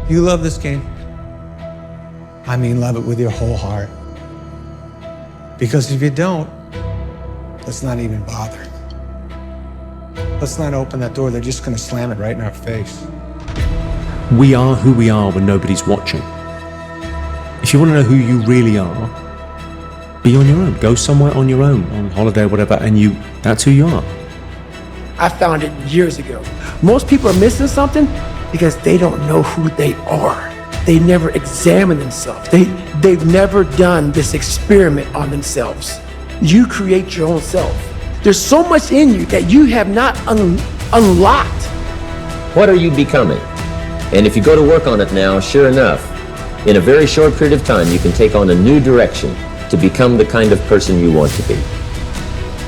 You love this game? I mean, love it with your whole heart. Because if you don't, let's not even bother. Let's not open that door. They're just going to slam it right in our face. We are who we are when nobody's watching. If you want to know who you really are, be on your own. Go somewhere on your own, on holiday or whatever, and that's who you are. I found it years ago. Most people are missing something because they don't know who they are. They never examine themselves. They've never done this experiment on themselves. You create your own self. There's so much in you that you have not unlocked. What are you becoming? And if you go to work on it now, sure enough, in a very short period of time, you can take on a new direction to become the kind of person you want to be.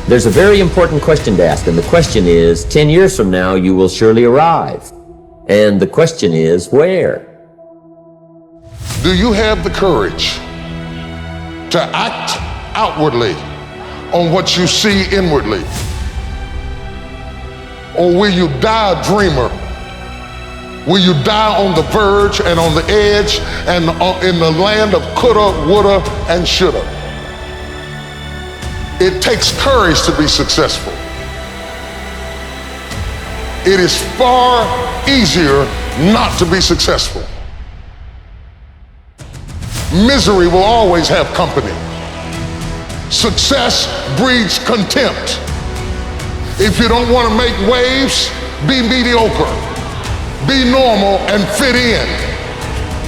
There's a very important question to ask, and the question is, 10 years from now, you will surely arrive. And the question is, where? Do you have the courage to act outwardly on what you see inwardly? Or will you die a dreamer? Will you die on the verge and on the edge and in the land of coulda, woulda, and shoulda? It takes courage to be successful. It is far easier not to be successful. Misery will always have company. Success breeds contempt. If you don't want to make waves, be mediocre. Be normal and fit in.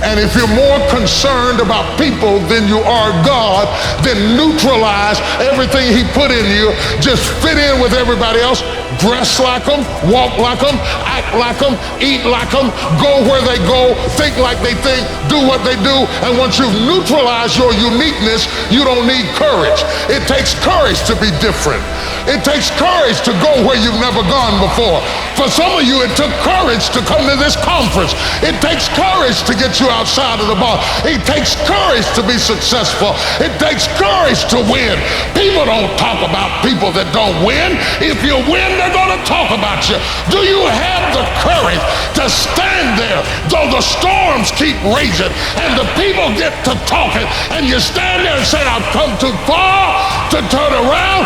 And if you're more concerned about people than you are God, then neutralize everything He put in you. Just fit in with everybody else. Dress like them, walk like them, act like them, eat like them, go where they go, think like they think, do what they do. And once you've neutralized your uniqueness, you don't need courage. It takes courage to be different. It takes courage to go where you've never gone before. For some of you, it took courage to come to this conference. It takes courage to get you outside of the bar. It takes courage to be successful. It takes courage to win. People don't talk about people that don't win. If you win, they're going to talk about you. Do you have the courage to stand there though the storms keep raging and the people get to talking and you stand there and say, I've come too far to turn around?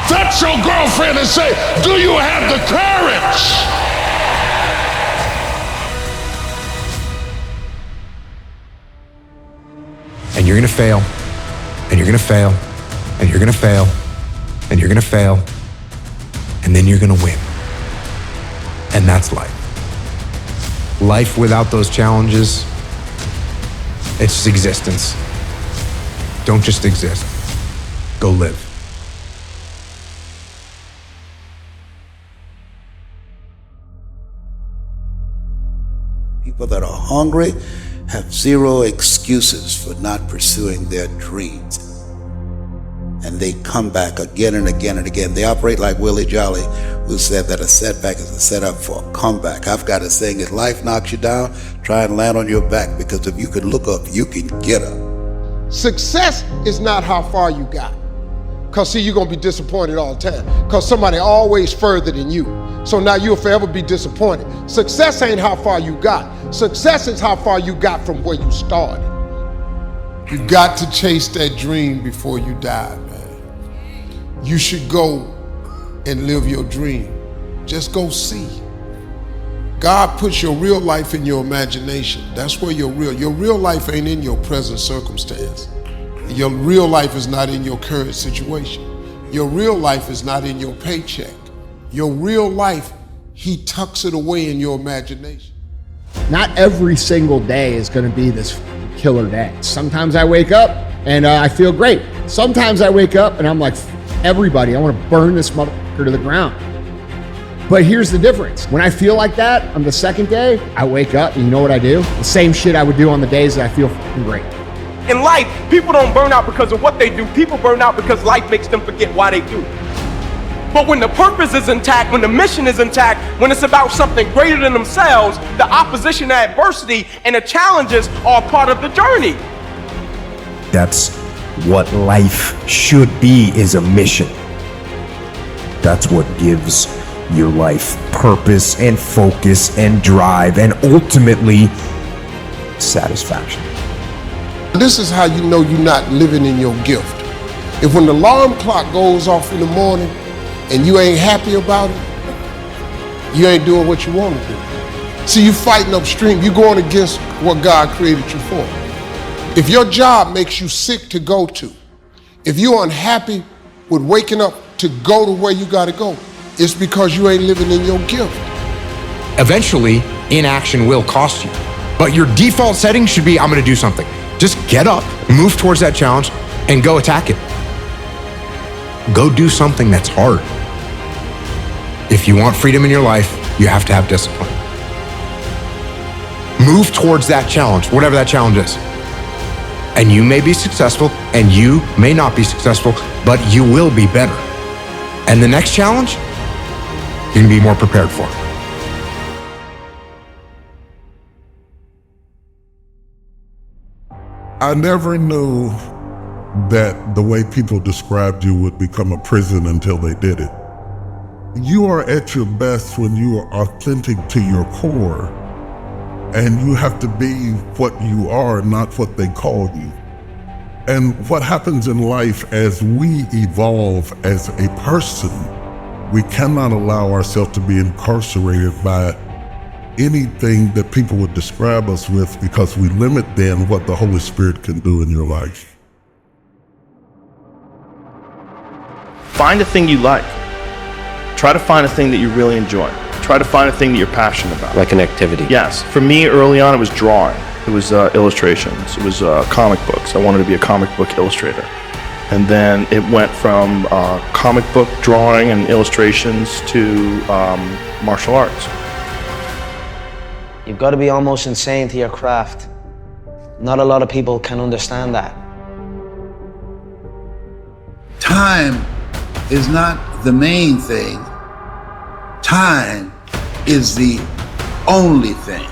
Touch your girlfriend and say, do you have the courage? And you're gonna fail, and you're gonna fail, and you're gonna fail, and you're gonna fail, and then you're gonna win. And that's life. Life without those challenges, it's just existence. Don't just exist, go live. People that are hungry have zero excuses for not pursuing their dreams. And they come back again and again and again. They operate like Willie Jolly, who said that a setback is a setup for a comeback. I've got a saying, if life knocks you down, try and land on your back, because if you can look up, you can get up. Success is not how far you got. Because see, you're going to be disappointed all the time. Because somebody always further than you. So now you'll forever be disappointed. Success ain't how far you got. Success is how far you got from where you started. You got to chase that dream before you die, man. You should go and live your dream. Just go see. God puts your real life in your imagination. That's where your real life ain't in your present circumstance. Your real life is not in your current situation. Your real life is not in your paycheck. Your real life, He tucks it away in your imagination. Not every single day is going to be this killer day. Sometimes I wake up and I feel great. Sometimes I wake up and I'm like, everybody, I want to burn this motherfucker to the ground. But here's the difference. When I feel like that on the second day, I wake up and you know what I do? The same shit I would do on the days that I feel fucking great. In life, people don't burn out because of what they do. People burn out because life makes them forget why they do. But when the purpose is intact, when the mission is intact, when it's about something greater than themselves, the opposition, the adversity, and the challenges are part of the journey. That's what life should be, is a mission. That's what gives your life purpose and focus and drive and ultimately satisfaction. This is how you know you're not living in your gift. If when the alarm clock goes off in the morning and you ain't happy about it, you ain't doing what you want to do. See, you fighting upstream. You going against what God created you for. If your job makes you sick to go to, if you're unhappy with waking up to go to where you got to go, it's because you ain't living in your gift. Eventually, inaction will cost you. But your default setting should be, I'm gonna do something. Just get up, move towards that challenge, and go attack it. Go do something that's hard. If you want freedom in your life, you have to have discipline. Move towards that challenge, whatever that challenge is. And you may be successful, and you may not be successful, but you will be better. And the next challenge, you can be more prepared for. I never knew that the way people described you would become a prison until they did it. You are at your best when you are authentic to your core, and you have to be what you are, not what they call you. And what happens in life as we evolve as a person, we cannot allow ourselves to be incarcerated by anything that people would describe us with, because we limit then what the Holy Spirit can do in your life. Find a thing you like. Try to find a thing that you really enjoy. Try to find a thing that you're passionate about. Like an activity. Yes. For me, early on, it was drawing. It was illustrations. It was comic books. I wanted to be a comic book illustrator. And then it went from comic book drawing and illustrations to martial arts. You've got to be almost insane to your craft. Not a lot of people can understand that. Time is not the main thing. Time is the only thing.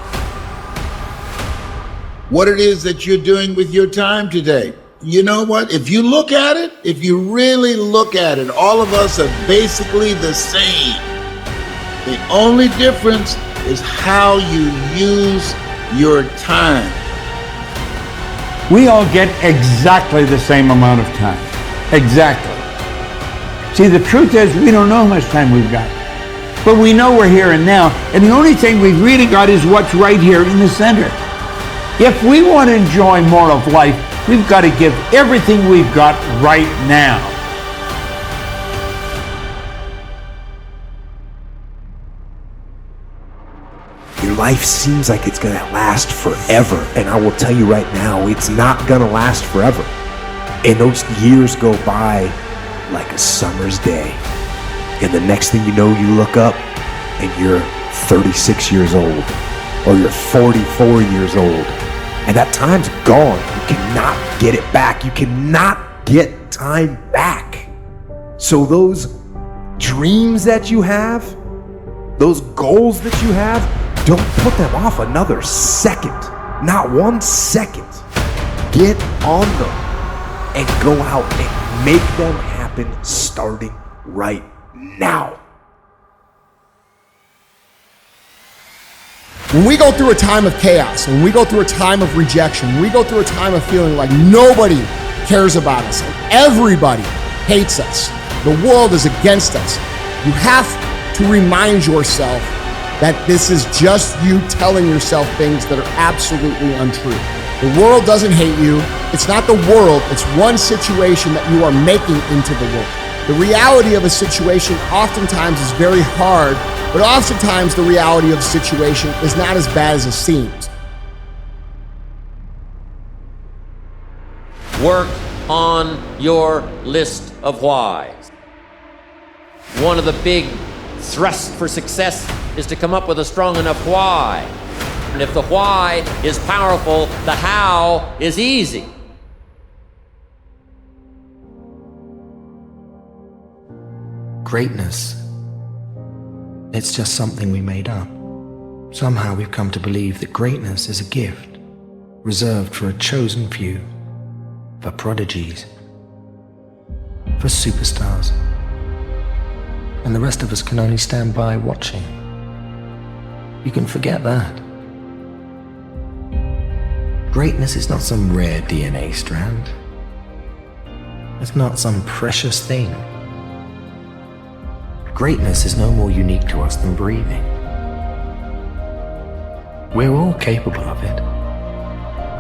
What it is that you're doing with your time today. You know what? If you look at it, if you really look at it, all of us are basically the same. The only difference is how you use your time. We all get exactly the same amount of time. Exactly. See, the truth is we don't know how much time we've got. But we know we're here and now, and the only thing we've really got is what's right here in the center. If we want to enjoy more of life, we've got to give everything we've got right now. Your life seems like it's gonna last forever, and I will tell you right now, it's not gonna last forever. And those years go by like a summer's day. And the next thing you know, you look up and you're 36 years old, or you're 44 years old. And that time's gone. You cannot get it back. You cannot get time back. So those dreams that you have, those goals that you have, don't put them off another second. Not 1 second. Get on them and go out and make them happen starting right now. When we go through a time of chaos, when we go through a time of rejection, when we go through a time of feeling like nobody cares about us and everybody hates us, the world is against us, you have to remind yourself that this is just you telling yourself things that are absolutely untrue. The world doesn't hate you. It's not the world, it's one situation that you are making into the world. The reality of a situation oftentimes is very hard, but oftentimes the reality of a situation is not as bad as it seems. Work on your list of whys. One of the big thrusts for success is to come up with a strong enough why. And if the why is powerful, the how is easy. Greatness, it's just something we made up. Somehow we've come to believe that greatness is a gift, reserved for a chosen few, for prodigies, for superstars. And the rest of us can only stand by watching. You can forget that. Greatness is not some rare DNA strand. It's not some precious thing. Greatness is no more unique to us than breathing. We're all capable of it.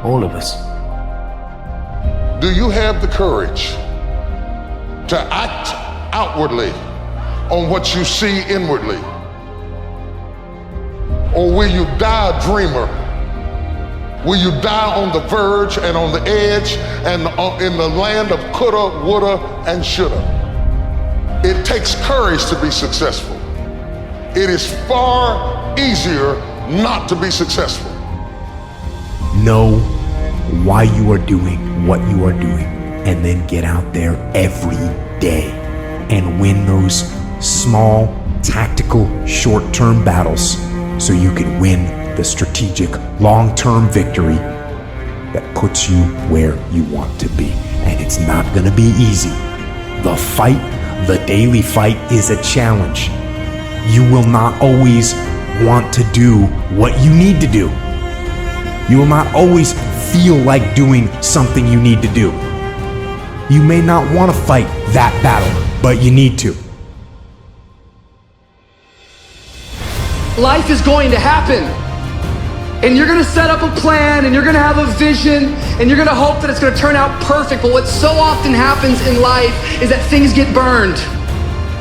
All of us. Do you have the courage to act outwardly on what you see inwardly? Or will you die a dreamer? Will you die on the verge and on the edge and in the land of coulda, woulda, and shoulda? It takes courage to be successful. It is far easier not to be successful. Know why you are doing what you are doing, and then get out there every day and win those small, tactical, short-term battles so you can win the strategic, long-term victory that puts you where you want to be. And it's not gonna be easy. The fight, the daily fight, is a challenge. You will not always want to do what you need to do. You will not always feel like doing something you need to do. You may not want to fight that battle, but you need to. Life is going to happen. And you're gonna set up a plan, and you're gonna have a vision, and you're gonna hope that it's gonna turn out perfect. But what so often happens in life is that things get burned,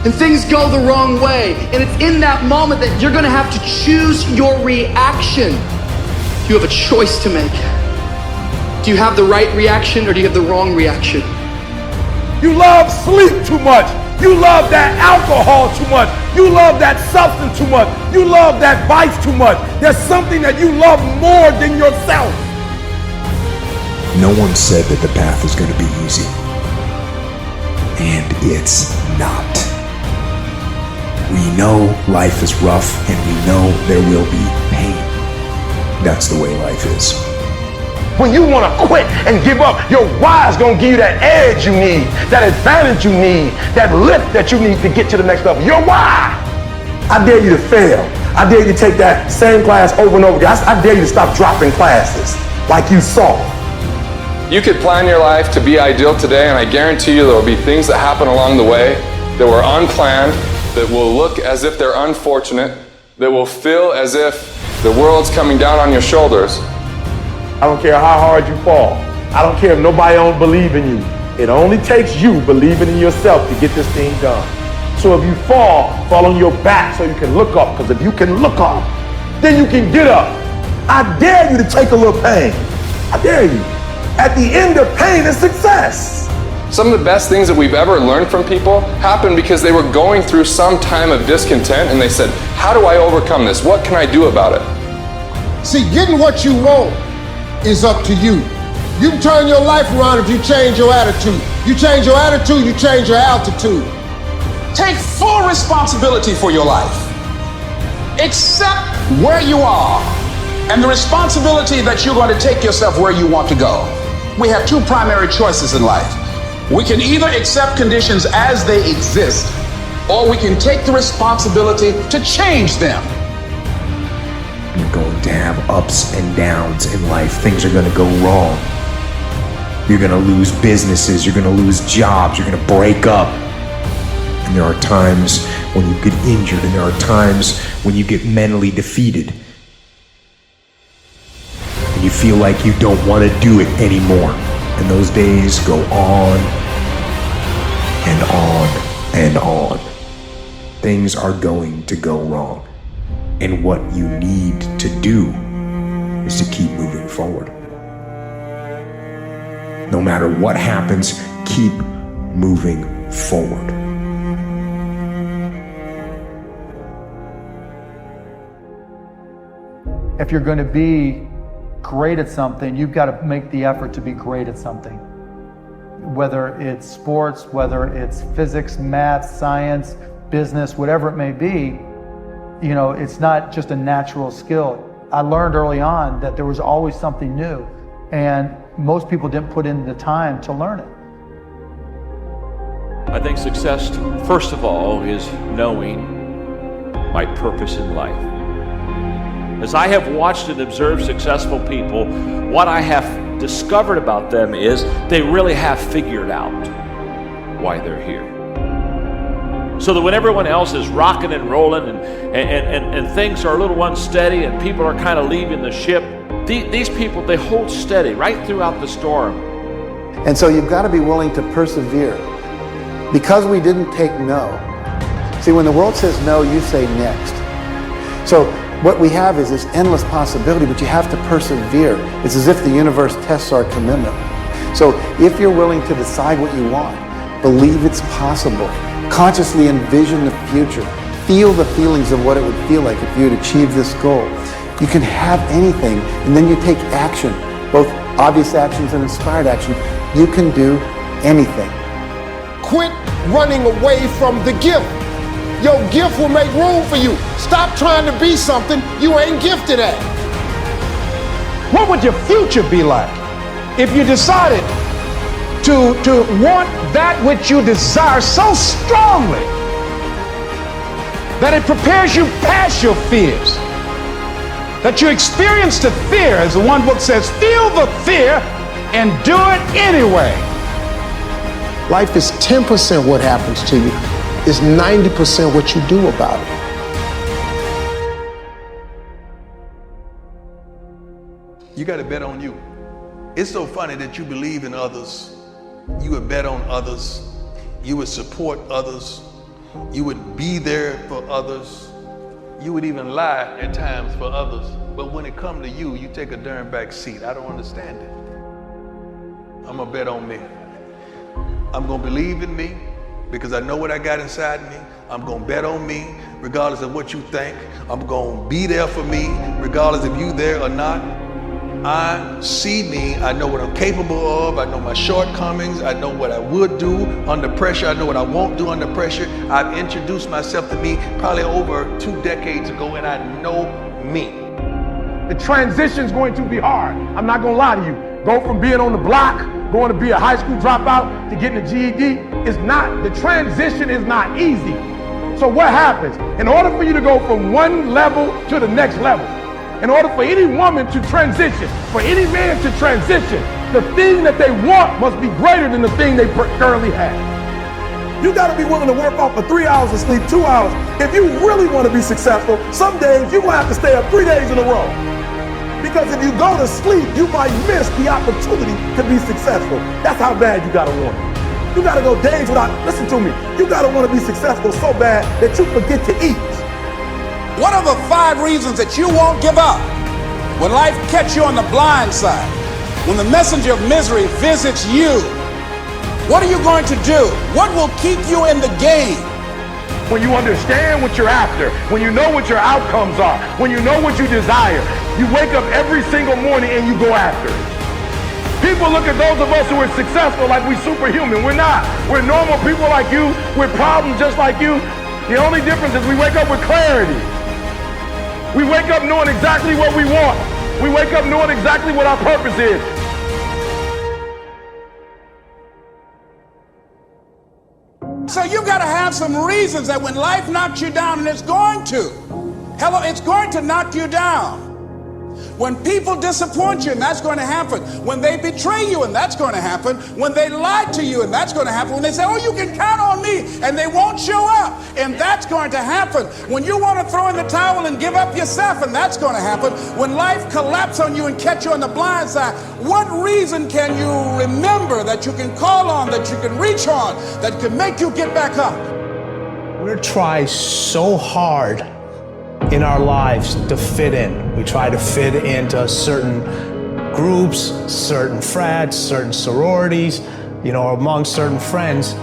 and things go the wrong way. And it's in that moment that you're gonna have to choose your reaction. You have a choice to make. Do you have the right reaction, or do you have the wrong reaction? You love sleep too much. You love that alcohol too much. You love that substance too much. You love that vice too much. There's something that you love more than yourself. No one said that the path is going to be easy. And it's not. We know life is rough, and we know there will be pain. That's the way life is. When you want to quit and give up, your why is going to give you that edge you need, that advantage you need, that lift that you need to get to the next level. Your why. I dare you to fail. I dare you to take that same class over and over again. I dare you to stop dropping classes like you saw. You could plan your life to be ideal today, and I guarantee you there will be things that happen along the way that were unplanned, that will look as if they're unfortunate, that will feel as if the world's coming down on your shoulders. I don't care how hard you fall. I don't care if nobody don't believe in you. It only takes you believing in yourself to get this thing done. So if you fall on your back so you can look up, because if you can look up, then you can get up. I dare you to take a little pain. I dare you. At the end of pain is success. Some of the best things that we've ever learned from people happened because they were going through some time of discontent, and they said, how do I overcome this? What can I do about it? See, getting what you want is up to you. You can turn your life around if you change your attitude. You change your attitude, you change your altitude. Take full responsibility for your life. Accept where you are and the responsibility that you're going to take yourself where you want to go. We have two primary choices in life. We can either accept conditions as they exist, or we can take the responsibility to change them. You're going to have ups and downs in life. Things are going to go wrong. You're going to lose businesses. You're going to lose jobs. You're going to break up. And there are times when you get injured, and there are times when you get mentally defeated. And you feel like you don't want to do it anymore. And those days go on and on and on. Things are going to go wrong. And what you need to do is to keep moving forward. No matter what happens, keep moving forward. If you're going to be great at something, you've got to make the effort to be great at something. Whether it's sports, whether it's physics, math, science, business, whatever it may be, you know, it's not just a natural skill. I learned early on that there was always something new, and most people didn't put in the time to learn it. I think success, first of all, is knowing my purpose in life. As I have watched and observed successful people, what I have discovered about them is they really have figured out why they're here. So that when everyone else is rocking and rolling and things are a little unsteady and people are kind of leaving the ship, these people, they hold steady right throughout the storm. And so you've got to be willing to persevere. Because we didn't take no. See, when the world says no, you say next. So what we have is this endless possibility, but you have to persevere. It's as if the universe tests our commitment. So if you're willing to decide what you want, believe it's possible, consciously envision the future, feel the feelings of what it would feel like if you had achieved this goal, you can have anything, and then you take action, both obvious actions and inspired action. You can do anything. Quit running away from the gift. Your gift will make room for you. Stop trying to be something you ain't gifted at. What would your future be like if you decided to want that which you desire so strongly that it prepares you past your fears? That you experience the fear, as the one book says, feel the fear and do it anyway. Life is 10% what happens to you. It's 90% what you do about it. You got to bet on you. It's so funny that you believe in others. You would bet on others. You would support others. You would be there for others. You would even lie at times for others. But when it comes to you, you take a darn back seat. I don't understand it. I'm gonna bet on me. I'm gonna believe in me because I know what I got inside me. I'm gonna bet on me regardless of what you think. I'm gonna be there for me regardless if you there or not. I see me, I know what I'm capable of, I know my shortcomings, I know what I would do under pressure, I know what I won't do under pressure. I've introduced myself to me probably over 2 decades ago, and I know me. The transition's going to be hard. I'm not gonna lie to you. Go from being on the block, going to be a high school dropout, to getting a GED, the transition is not easy. So what happens? In order for you to go from one level to the next level, in order for any woman to transition, for any man to transition, the thing that they want must be greater than the thing they currently have. You gotta be willing to work off for 3 hours of sleep, 2 hours. If you really wanna be successful, some days you're gonna have to stay up 3 days in a row. Because if you go to sleep, you might miss the opportunity to be successful. That's how bad you gotta want it. You gotta go days without, listen to me, you gotta wanna be successful so bad that you forget to eat. What are the 5 reasons that you won't give up when life catches you on the blind side? When the messenger of misery visits you, what are you going to do? What will keep you in the game? When you understand what you're after, when you know what your outcomes are, when you know what you desire, you wake up every single morning and you go after it. People look at those of us who are successful like we're superhuman. We're not. We're normal people like you, with problems just like you. The only difference is we wake up with clarity. We wake up knowing exactly what we want. We wake up knowing exactly what our purpose is. So you got to have some reasons that when life knocks you down, and it's going to, it's going to knock you down. When people disappoint you, and that's going to happen. When they betray you, and that's going to happen. When they lie to you, and that's going to happen. When they say, oh, you can count on me, and they won't show up, and that's going to happen. When you want to throw in the towel and give up yourself, and that's going to happen. When life collapses on you and catch you on the blind side, what reason can you remember that you can call on, that you can reach on, that can make you get back up? We're trying so hard in our lives to fit in. We try to fit into certain groups, certain frats, certain sororities, among certain friends.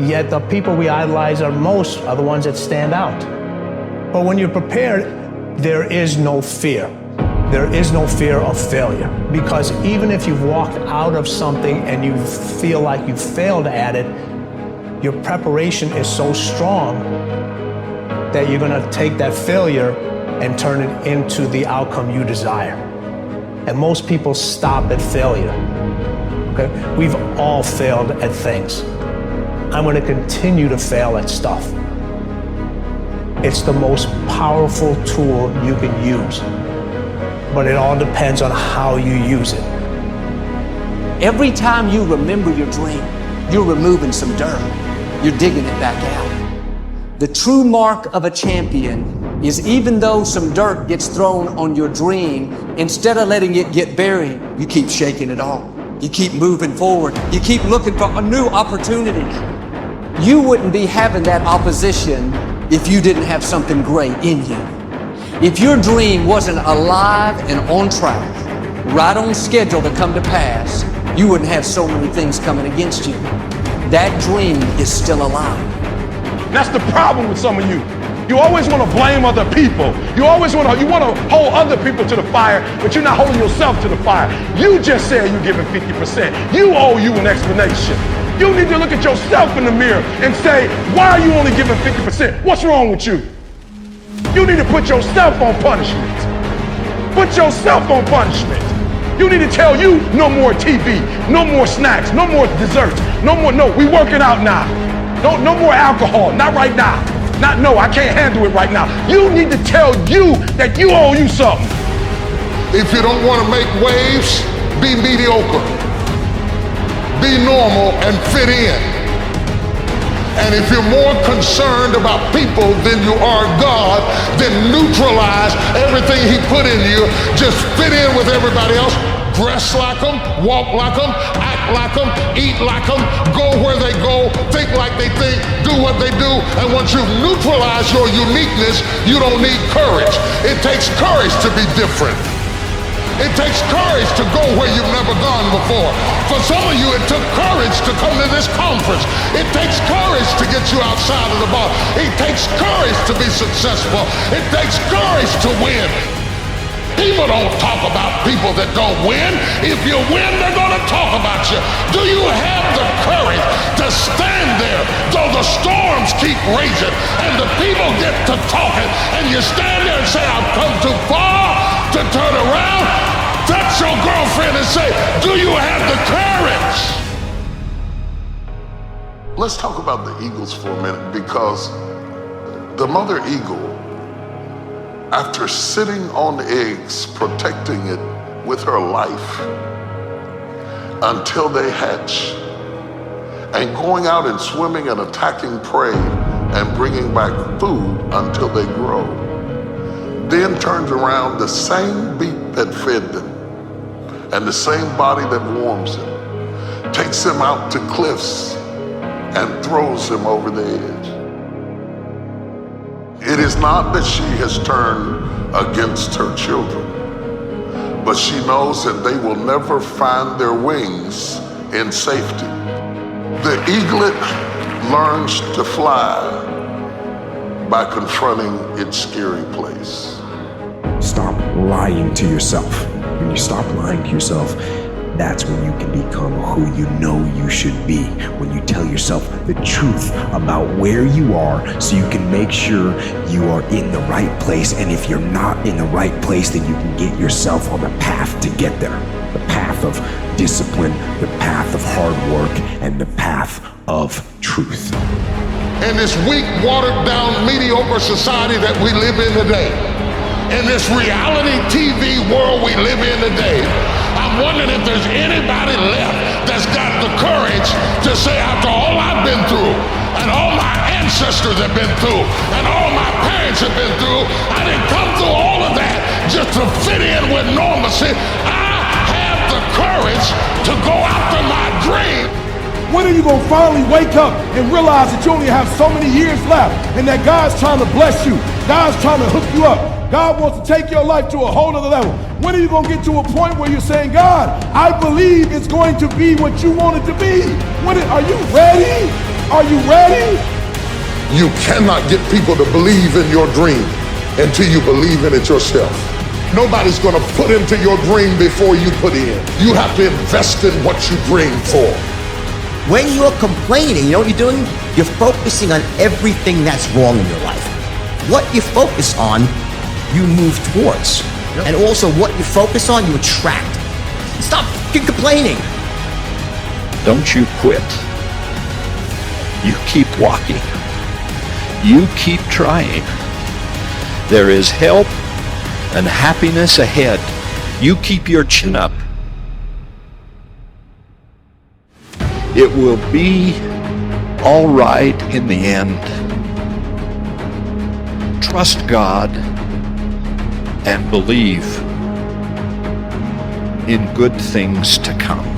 Yet the people we idolize most are the ones that stand out. But when you're prepared, there is no fear. There is no fear of failure. Because even if you've walked out of something and you feel like you failed at it, your preparation is so strong that you're gonna take that failure and turn it into the outcome you desire. And most people stop at failure, okay? We've all failed at things. I'm gonna continue to fail at stuff. It's the most powerful tool you can use, but it all depends on how you use it. Every time you remember your dream, you're removing some dirt. You're digging it back out. The true mark of a champion is even though some dirt gets thrown on your dream, instead of letting it get buried, you keep shaking it off. You keep moving forward. You keep looking for a new opportunity. You wouldn't be having that opposition if you didn't have something great in you. If your dream wasn't alive and on track, right on schedule to come to pass, you wouldn't have so many things coming against you. That dream is still alive. That's the problem with some of you. You always want to blame other people. You want to hold other people to the fire, but you're not holding yourself to the fire. You just said you're giving 50%. You owe you an explanation. You need to look at yourself in the mirror and say, why are you only giving 50%? What's wrong with you? You need to put yourself on punishment. Put yourself on punishment. You need to tell you no more TV, no more snacks, no more desserts, no, we working out now. No more alcohol, not right now. I can't handle it right now. You need to tell you that you owe you something. If you don't want to make waves, be mediocre. Be normal and fit in. And if you're more concerned about people than you are God, then neutralize everything He put in you. Just fit in with everybody else. Dress like them, walk like them, act like them, eat like them, go where they go, think like they think, do what they do. And once you've neutralized your uniqueness, you don't need courage. It takes courage to be different. It takes courage to go where you've never gone before. For some of you, it took courage to come to this conference. It takes courage to get you outside of the bar. It takes courage to be successful. It takes courage to win. People don't talk about people that don't win. If you win, they're going to talk about you. Do you have the courage to stand there though the storms keep raging and the people get to talking and you stand there and say, I've come too far to turn around? Touch your girlfriend and say, do you have the courage? Let's talk about the eagles for a minute, because the mother eagle, after sitting on eggs, protecting it with her life until they hatch, and going out and swimming and attacking prey and bringing back food until they grow, then turns around, the same beak that fed them and the same body that warms them takes them out to cliffs and throws them over the edge. It is not that she has turned against her children, but she knows that they will never find their wings in safety. The eaglet learns to fly by confronting its scary place. Stop lying to yourself. When you stop lying to yourself, that's when you can become who you know you should be. When you tell yourself the truth about where you are, so you can make sure you are in the right place. And if you're not in the right place, then you can get yourself on the path to get there. The path of discipline, the path of hard work, and the path of truth. In this weak, watered down, mediocre society that we live in today, in this reality TV world we live in today, I'm wondering if there's anybody left that's got the courage to say, after all I've been through, and all my ancestors have been through, and all my parents have been through, I didn't come through all of that just to fit in with normalcy. I have the courage to go after my dream. When are you going to finally wake up and realize that you only have so many years left and that God's trying to bless you? God's trying to hook you up. God wants to take your life to a whole other level. When are you going to get to a point where you're saying, God, I believe it's going to be what you want it to be? Are you ready? Are you ready? You cannot get people to believe in your dream until you believe in it yourself. Nobody's going to put into your dream before you put in. You have to invest in what you dream for. When you're complaining, you know what you're doing? You're focusing on everything that's wrong in your life. What you focus on, you move towards. Yep. And also what you focus on, you attract. Stop complaining. Don't you quit. You keep walking. You keep trying. There is help and happiness ahead. You keep your chin up. It will be all right in the end. Trust God and believe in good things to come.